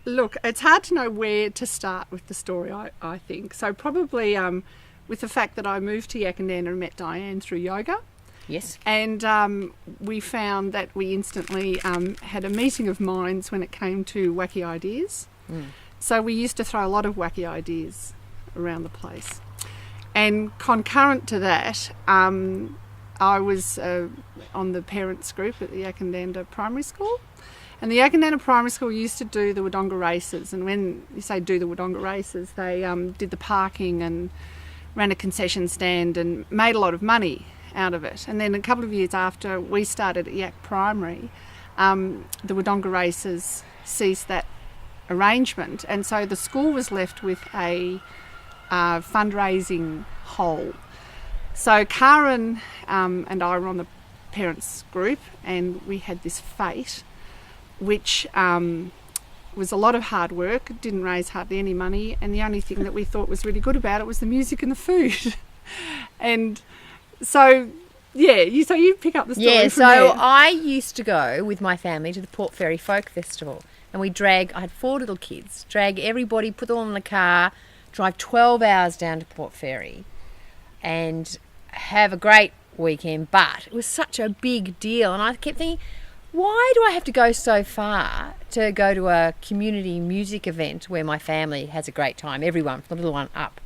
Look, it's hard to know where to start with the story, I think. So probably with the fact that I moved to Yakandana and met Diane through yoga. Yes. And we found that we instantly had a meeting of minds when it came to wacky ideas. So we used to throw a lot of wacky ideas around the place. And concurrent to that, I was on the parents group at the Yakandana Primary School. And the Yakandana Primary School used to do the Wodonga races. And when you say do the Wodonga races, they did the parking and ran a concession stand and made a lot of money out of it. And then a couple of years after we started at Yak Primary, the Wodonga races ceased that arrangement. And so the school was left with a fundraising hole. So Karen and I were on the parents group, and we had this fete, which was a lot of hard work. It didn't raise hardly any money, and the only thing that we thought was really good about it was the music and the food. And so, so you pick up the story from there. So I used to go with my family to the Port Fairy Folk Festival, and I had 4 little kids, drag everybody, put them all in the car, drive 12 hours down to Port Fairy and have a great weekend. But it was such a big deal, and I kept thinking, why do I have to go so far to go to a community music event where my family has a great time, everyone from the little one up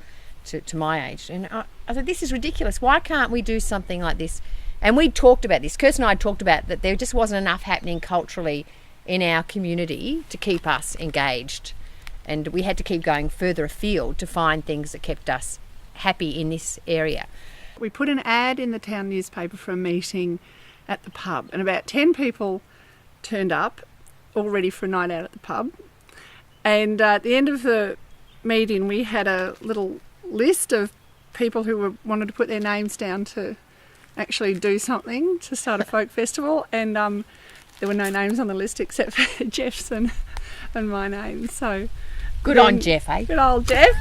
to my age? And I said, this is ridiculous. Why can't we do something like this? And we talked about this. Kirsten and I talked about that there just wasn't enough happening culturally in our community to keep us engaged. And we had to keep going further afield to find things that kept us happy in this area. We put an ad in the town newspaper for a meeting at the pub, and about 10 people turned up, all ready for a night out at the pub. And at the end of the meeting, we had a little list of people who wanted to put their names down to actually do something to start a folk festival, and there were no names on the list except for Jeff's and my name. So good on Jeff, eh? Good old Jeff.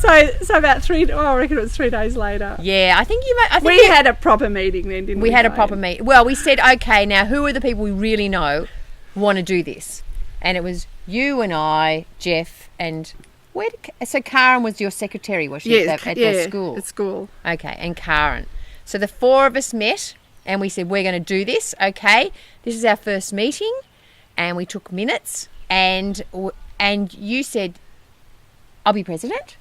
So about I reckon it was 3 days later. Yeah, I think we had a proper meeting then, didn't we? We had a proper meeting. Well, we said, okay, now who are the people we really know want to do this? And it was you and I, Jeff, and so Karen was your secretary, was she, at the school? At school. Okay, and Karen. So the 4 of us met, and we said, we're going to do this, okay? This is our first meeting, and we took minutes, and you said, I'll be president.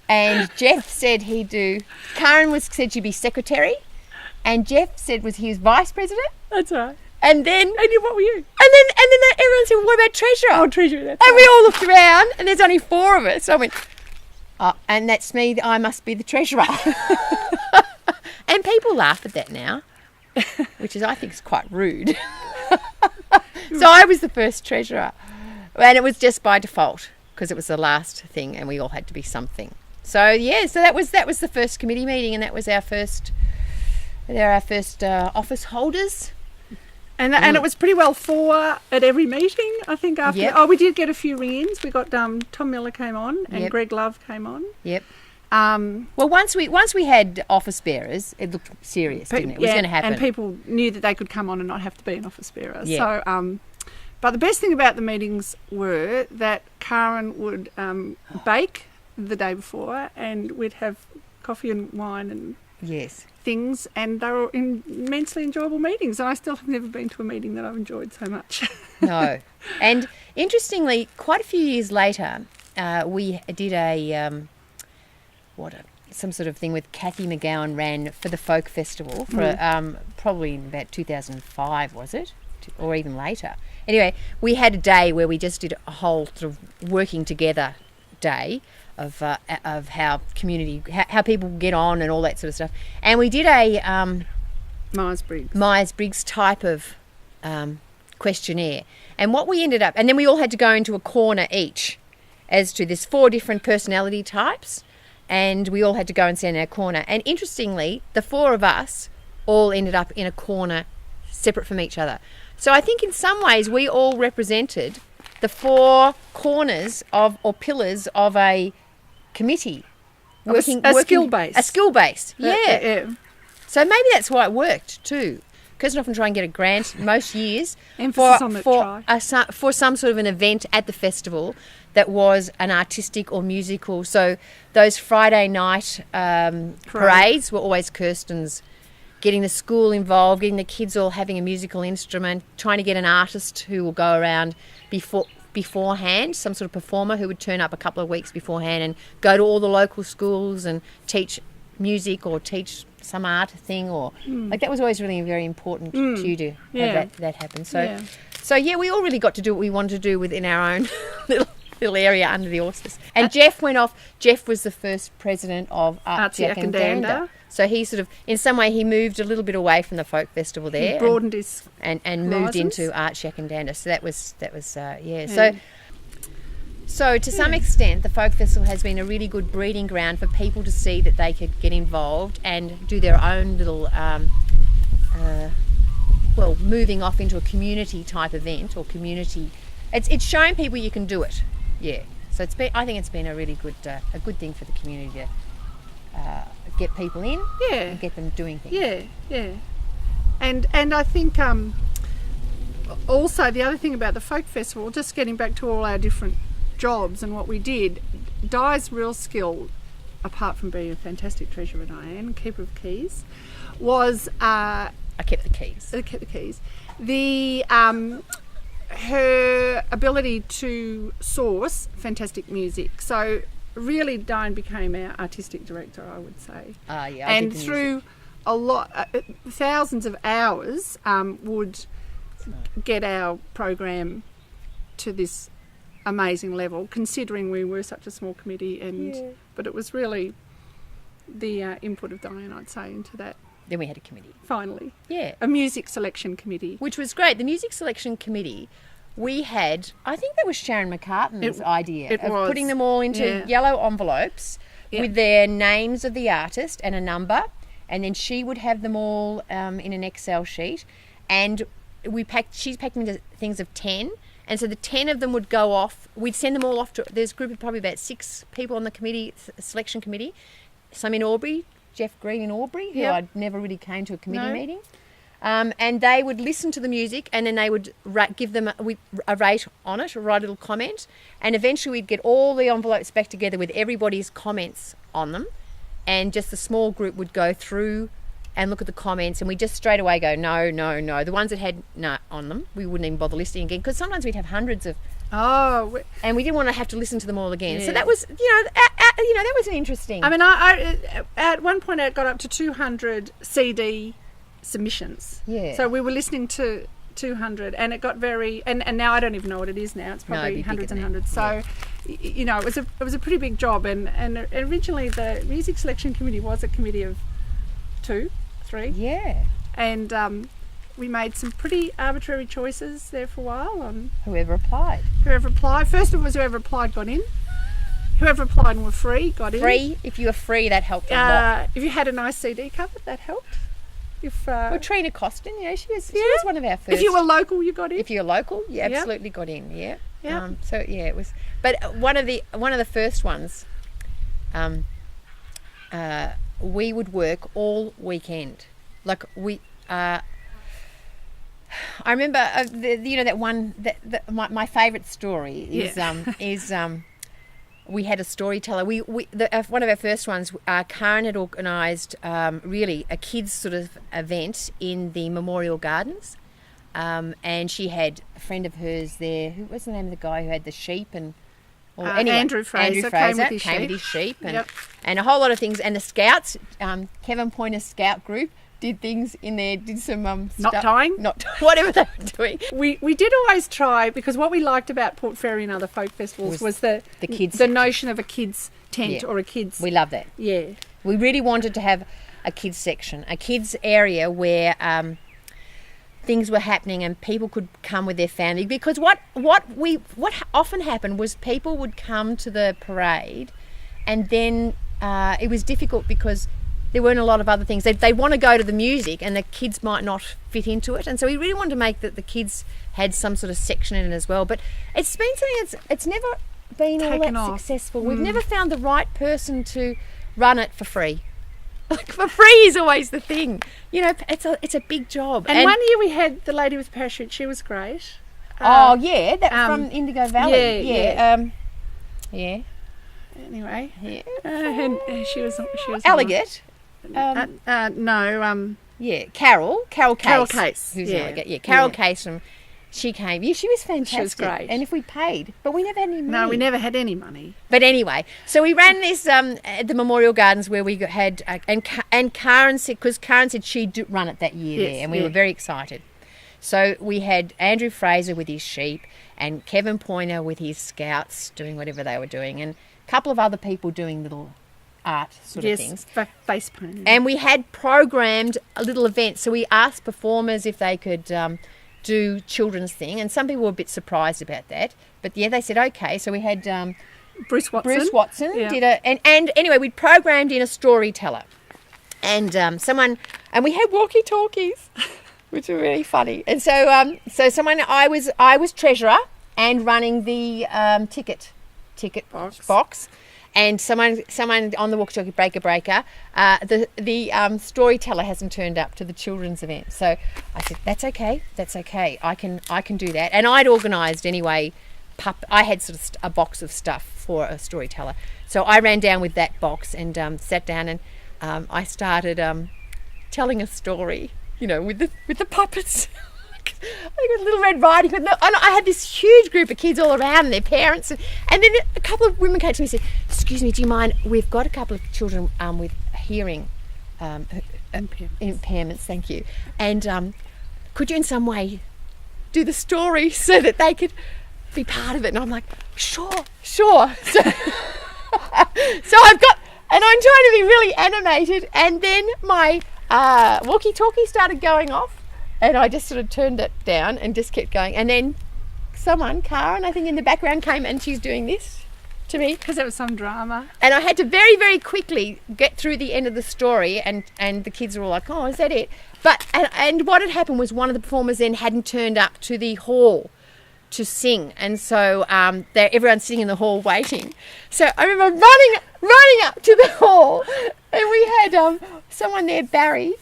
And Jeff said he'd do... Karen said she'd be secretary, and Jeff said he was vice president. That's right. And then... And what were you? And then everyone said, well, what about treasurer? Oh, treasurer, that's And we all looked around, and there's only 4 of us. So I went, oh, and that's me, I must be the treasurer. And people laugh at that now, which I think is quite rude. So I was the first treasurer. And it was just by default, because it was the last thing, and we all had to be something. So that was the first committee meeting, and that was our first. They're our first office holders, and it was pretty well 4 at every meeting. I think after. Yep. We did get a few ring-ins. We got Tom Miller came on, and Greg Love came on. Yep. Well, once we had office bearers, it looked serious, didn't it? It was going to happen, and people knew that they could come on and not have to be an office bearer. Yeah. So. But the best thing about the meetings were that Karen would bake the day before, and we'd have coffee and wine and things, and they were immensely enjoyable meetings. And I still have never been to a meeting that I've enjoyed so much. No. And interestingly, quite a few years later, we did some sort of thing with Kathy McGowan ran for the Folk Festival for probably in about 2005, was it? Or even later. Anyway, we had a day where we just did a whole sort of working together day of how how people get on and all that sort of stuff. And we did a Myers-Briggs type of questionnaire. And what we ended up, and then we all had to go into a corner each, as to there's 4 different personality types, and we all had to go and stand in our corner. And interestingly, the 4 of us all ended up in a corner separate from each other. So I think in some ways we all represented the 4 corners or pillars of a committee. A skill base. A skill base, yeah. Yeah. So maybe that's why it worked too. Kirsten often try and get a grant most years Emphasis on the try. for some sort of an event at the festival that was an artistic or musical. So those Friday night parades were always Kirsten's, getting the school involved, getting the kids all having a musical instrument, trying to get an artist who will go around beforehand, some sort of performer who would turn up a couple of weeks beforehand and go to all the local schools and teach music or teach some art thing, or like that was always really very important to you to have that happen. So we all really got to do what we wanted to do within our own little area under the auspice. And Jeff went off. Jeff was the first president of Arts Yakandanda. So he sort of, in some way, he moved a little bit away from the folk festival there. He broadened his and moved into Arts Yakandanda. So that was yeah. So to some extent, the folk festival has been a really good breeding ground for people to see that they could get involved and do their own little, moving off into a community type event or community. It's showing people you can do it. Yeah. So I think it's been a really good thing for the community to get people in and get them doing things. Yeah. And I think also the other thing about the folk festival, just getting back to all our different jobs and what we did, Di's real skill, apart from being a fantastic treasurer, Diane, keeper of keys, was I kept the keys. Her ability to source fantastic music. So really, Diane became our artistic director, I would say. And through a lot, thousands of hours, would get our program to this amazing level, considering we were such a small committee. But it was really the input of Diane, I'd say, into that. Then we had a committee. Finally. Yeah. A music selection committee. Which was great. The music selection committee, we had, I think that was Sharon McCartn's idea of putting them all into yellow envelopes with their names of the artist and a number, and then she would have them all in an Excel sheet, and she's packed them into things of 10, and so the 10 of them would go off. We'd send them all off to, there's a group of probably about 6 people on the committee, selection committee, some in Albury, Jeff Green in Albury, who I'd never really came to a committee meeting. And they would listen to the music, and then they would give them a rate on it, or write a little comment, and eventually we'd get all the envelopes back together with everybody's comments on them, and just the small group would go through and look at the comments, and we just straight away go, no. The ones that had no on them, we wouldn't even bother listening again, because sometimes we'd have hundreds of... and we didn't want to have to listen to them all again. So that was, that was an interesting... I mean, I at one point I got up to 200 CD submissions. Yeah. So we were listening to 200, and it got very... And now I don't even know what it is now. It's probably hundreds and hundreds. So, it was a pretty big job. And originally the music selection committee was a committee of 2, 3. Yeah. And... we made some pretty arbitrary choices there for a while on whoever applied. First of all, whoever applied got in. Whoever applied and were free got in. Free. If you were free, that helped a lot. If you had a nice CD cover, that helped. Trina Costin, she was one of our first. If you were local, you got in. If you were local, you absolutely got in. Yeah. It was. But one of the first ones, we would work all weekend. Like we. I remember that one. My favourite story is we had a storyteller. One of our first ones. Karen had organised really a kids sort of event in the Memorial Gardens, and she had a friend of hers there. Who was the name of the guy who had the sheep and? Andrew Fraser came with his sheep and a whole lot of things. And the scouts, Kevin Pointer's scout group, did things in there, did some whatever they were doing. We did always try, because what we liked about Port Fairy and other folk festivals was the kids, the notion of a kids tent or a kids. We love that. Yeah, we really wanted to have a kids section, a kids area where things were happening and people could come with their family. Because what often happened was people would come to the parade, and then it was difficult because there weren't a lot of other things. They want to go to the music, and the kids might not fit into it. And so we really wanted to make that the kids had some sort of section in it as well. But it's been something it's never been all that successful. We've never found the right person to run it for free. Like, for free is always the thing. You know, it's a big job. And 1 year we had the lady with parachute. She was great. That from Indigo Valley. Yeah. Anyway, Yeah. and she was Elliot. no. Yeah, Carol Case. Carol Case. Who's Yeah. Elliot. Yeah, Carol Case from. She came. Yeah, she was fantastic. She was great. And if we paid, but we never had any money. No, we never had any money. But anyway, so we ran this at the Memorial Gardens where we had and Karen said, because Karen said she'd run it that year there, and we were very excited. So we had Andrew Fraser with his sheep and Kevin Pointer with his scouts doing whatever they were doing, and a couple of other people doing little art sort of things. Face painting. And we had programmed a little event. So we asked performers if they could do children's thing, and some people were a bit surprised about that. But yeah, they said okay. So we had Bruce Watson did and anyway, we'd programmed in a storyteller, and we had walkie-talkies, which were really funny. And so I was treasurer and running the ticket box. And someone on the walkie-talkie, breaker. The storyteller hasn't turned up to the children's event. So I said, that's okay. I can do that. And I'd organised anyway. I had sort of a box of stuff for a storyteller. So I ran down with that box and sat down and I started telling a story, you know, with the puppets. I got Little Red Riding Hood. And I had this huge group of kids all around and their parents. And then a couple of women came to me and said, excuse me, do you mind? We've got a couple of children with hearing impairments, thank you. And could you in some way do the story so that they could be part of it? And I'm like, sure. So I've got, and I'm trying to be really animated. And then my walkie-talkie started going off. And I just sort of turned it down and just kept going. And then Karen, I think in the background came and she's doing this to me. Because there was some drama. And I had to very, very quickly get through the end of the story and the kids were all like, oh, is that it? But and what had happened was one of the performers then hadn't turned up to the hall to sing. And so everyone's sitting in the hall waiting. So I remember running up to the hall and we had someone there, Barry.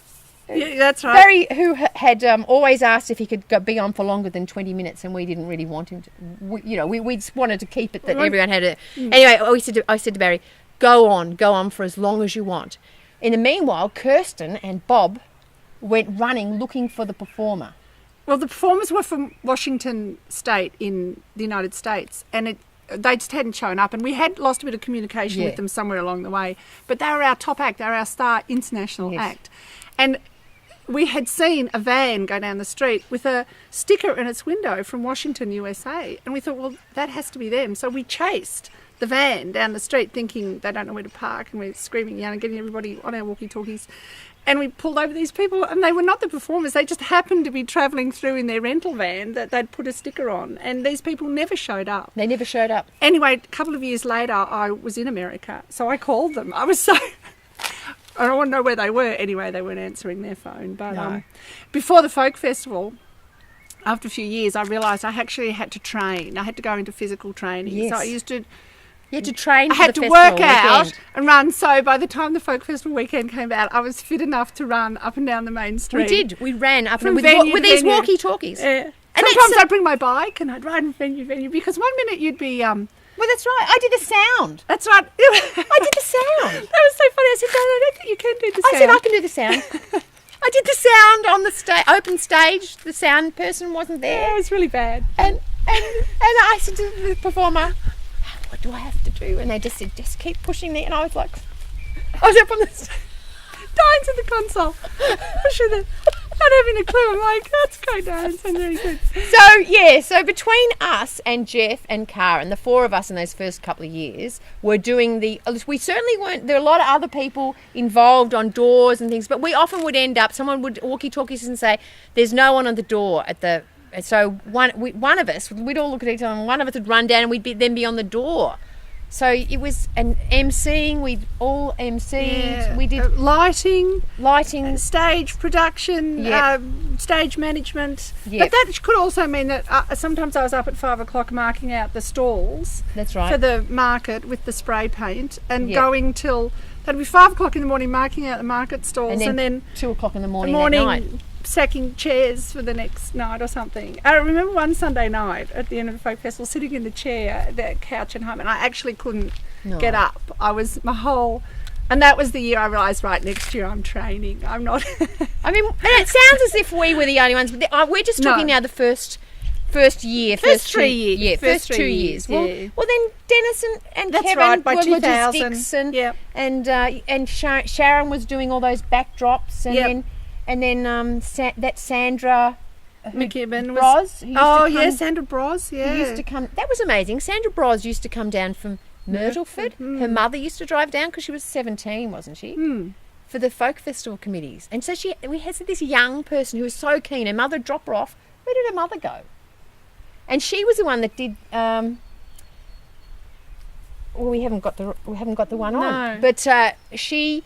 Yeah, that's right. Barry, who had always asked if he could be on for longer than 20 minutes, and we didn't really want him to. We just wanted to keep it that everyone had it. Anyway, I said to Barry, go on for as long as you want. In the meanwhile, Kirsten and Bob went running looking for the performer. Well, the performers were from Washington State in the United States, and they just hadn't shown up, and we had lost a bit of communication with them somewhere along the way. But they were our top act, they were our star international act. And we had seen a van go down the street with a sticker in its window from Washington, USA. And we thought, well, that has to be them. So we chased the van down the street thinking they don't know where to park. And we're screaming and getting everybody on our walkie-talkies. And we pulled over these people and they were not the performers. They just happened to be travelling through in their rental van that they'd put a sticker on. And these people never showed up. They never showed up. Anyway, a couple of years later, I was in America. So I called them. I was so... I don't want to know where they were. Anyway, they weren't answering their phone. But before the folk festival, after a few years, I realised I actually had to train. I had to go into physical training. Yes. So I used to... You had to train. I had to work out and run. So by the time the folk festival weekend came out, I was fit enough to run up and down the main street. We did. We ran up from and with these walkie-talkies. Yeah. Sometimes I'd bring my bike and I'd ride from venue to venue because 1 minute you'd be... Well, that's right. I did the sound. That's right. I did the sound. That was so funny. I said, no, I don't think you can do the sound. I said, I can do the sound. I did the sound on the open stage. The sound person wasn't there. Yeah, it was really bad. And I said to the performer, what do I have to do? And they just said, just keep pushing me. And I was like, I was up on the stage, dying to the console. Pushing them. Not having a clue. I'm like, that's great dance. I'm really good. So between us and Jeff and Karen, the four of us in those first couple of years were doing we certainly weren't, there were a lot of other people involved on doors and things, but we often would end up, someone would walkie-talkies and say, there's no one on the door so one of us, we'd all look at each other and one of us would run down and we'd then be on the door So it was an MCing. We all MC'd. Yeah. We did lighting, stage production, stage management. Yep. But that could also mean that sometimes I was up at 5 o'clock marking out the stalls. That's right. For the market with the spray paint and Yep. going till that'd be 5 o'clock in the morning marking out the market stalls and then 2 o'clock in the morning that night. Sacking chairs for the next night or something. I remember one Sunday night at the end of the folk festival sitting in the chair, the couch at home, and I actually couldn't get up. I was and that was the year I realised, right, next year I'm training. I'm not. I mean, and it sounds as if we were the only ones, but we're just talking now the first year, first 3 years. Yeah, first 2 years. Well, then Dennis and That's Kevin right, by were 2000. logistics, and Sharon was doing all those backdrops, and then that Sandra McKibben Bros. Sandra Bros. Yeah, who used to come. That was amazing. Sandra Bros used to come down from Myrtleford. Her mother used to drive down because she was 17, wasn't she? For the folk festival committees, and so we had this young person who was so keen. Her mother dropped her off. Where did her mother go? And she was the one that did. Well, we haven't got the one on, but she.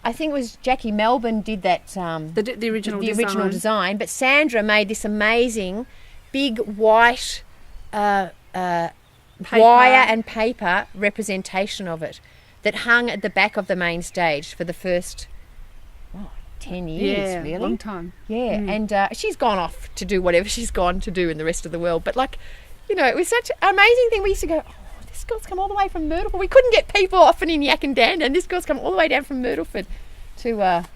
I think it was Jackie Melbourne did that. The original design. But Sandra made this amazing, big white wire and paper representation of it that hung at the back of the main stage for the first 10 years, really. Long time. Yeah, and she's gone off to do whatever she's gone to do in the rest of the world. But it was such an amazing thing. We used to go, this girl's come all the way from Myrtleford. We couldn't get people often in Yak and Dan, and this girl's come all the way down from Myrtleford to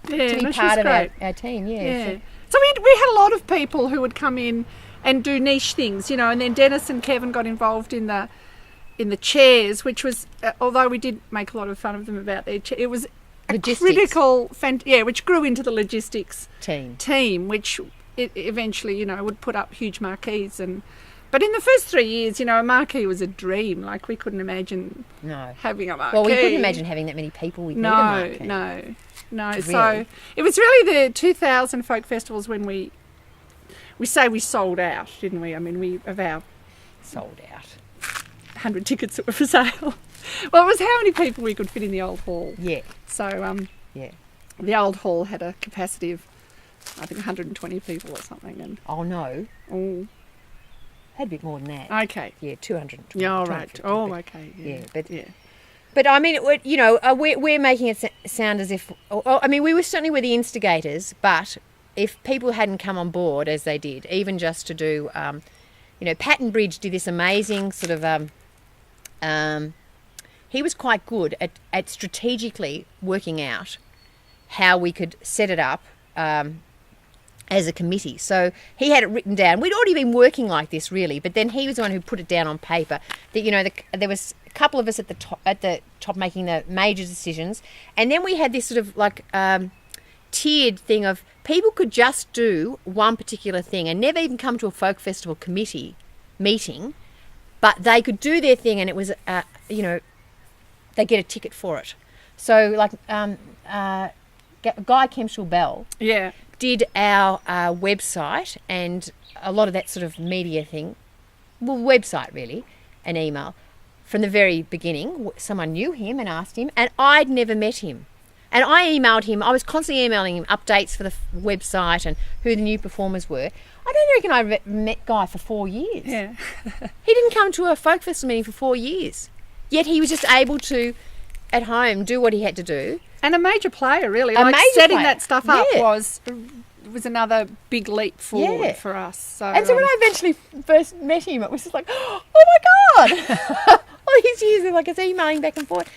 be part of our team. Yeah. So we had a lot of people who would come in and do niche things, and then Dennis and Kevin got involved in the chairs, which was, although we did make a lot of fun of them about their chair, it was critical, which grew into the logistics team, which it eventually, would put up huge marquees But in the first 3 years, a marquee was a dream. Like, we couldn't imagine having a marquee. Well, we couldn't imagine having that many people with a marquee. No. Really. So it was really the 2000 folk festivals when we say we sold out, didn't we? I mean, we sold out 100 tickets that were for sale. Well, it was how many people we could fit in the old hall. Yeah. So the old hall had a capacity of, I think, 120 people or something. And had a bit more than that. Okay. Yeah, 220. Yeah, all right. Oh, okay. Yeah, but I mean, we're making it sound as if. I mean, we were certainly the instigators, but if people hadn't come on board as they did, even just to do, Patton Bridge did this amazing sort of. He was quite good at strategically working out how we could set it up. As a committee. So he had it written down. We'd already been working like this, really, but then he was the one who put it down on paper. That there was a couple of us at the top making the major decisions, and then we had this sort of tiered thing of people could just do one particular thing and never even come to a folk festival committee meeting, but they could do their thing, and it was they get a ticket for it. So Guy Kempshall Bell. Yeah. Did our website and a lot of that sort of media thing, well, website really, an email. From the very beginning, someone knew him and asked him, and I'd never met him. And I emailed him, I was constantly emailing him updates for the website and who the new performers were. I don't reckon I met Guy for 4 years. Yeah. He didn't come to a folk festival meeting for 4 years. Yet he was just able to, at home, do what he had to do. And a major player, really. Setting that stuff up was another big leap forward for us. So, and so when I eventually first met him, it was just like, oh my God! All these years of us emailing back and forth.